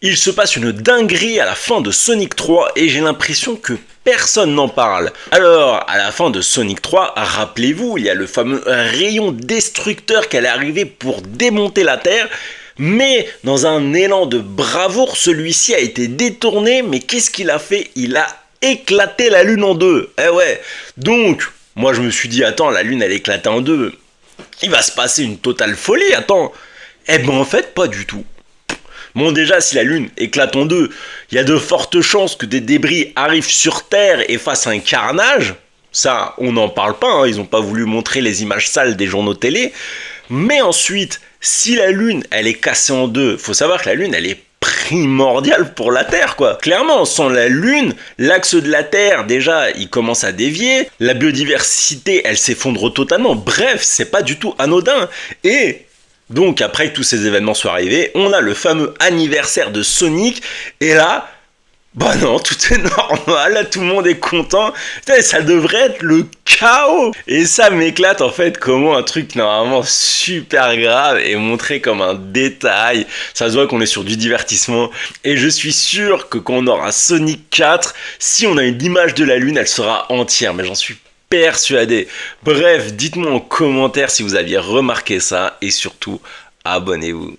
Il se passe une dinguerie à la fin de Sonic 3 et j'ai l'impression que personne n'en parle. Alors, à la fin de Sonic 3, rappelez-vous, il y a le fameux rayon destructeur qui allait arriver pour démonter la Terre. Mais dans un élan de bravoure, celui-ci a été détourné, mais qu'est-ce qu'il a fait? Il a éclaté la Lune en deux. Eh ouais. Donc, moi je me suis dit, attends, la Lune elle éclate en deux. Il va se passer une totale folie, attends. Eh ben en fait, pas du tout. Bon, déjà, si la Lune éclate en deux, il y a de fortes chances que des débris arrivent sur Terre et fassent un carnage. Ça, on n'en parle pas, hein. Ils n'ont pas voulu montrer les images sales des journaux télé. Mais ensuite, si la Lune, elle est cassée en deux, faut savoir que la Lune, elle est primordiale pour la Terre, quoi. Clairement, sans la Lune, l'axe de la Terre, déjà, il commence à dévier. La biodiversité, elle s'effondre totalement. Bref, c'est pas du tout anodin. Et donc, après que tous ces événements soient arrivés, on a le fameux anniversaire de Sonic. Et là, bah non, tout est normal, là, tout le monde est content. Putain, ça devrait être le chaos. Et ça m'éclate en fait comment un truc normalement super grave est montré comme un détail. Ça se voit qu'on est sur du divertissement. Et je suis sûr que quand on aura Sonic 4, si on a une image de la Lune, elle sera entière. Mais j'en suis persuadé. Bref, dites-moi en commentaire si vous aviez remarqué ça. Et surtout, abonnez-vous.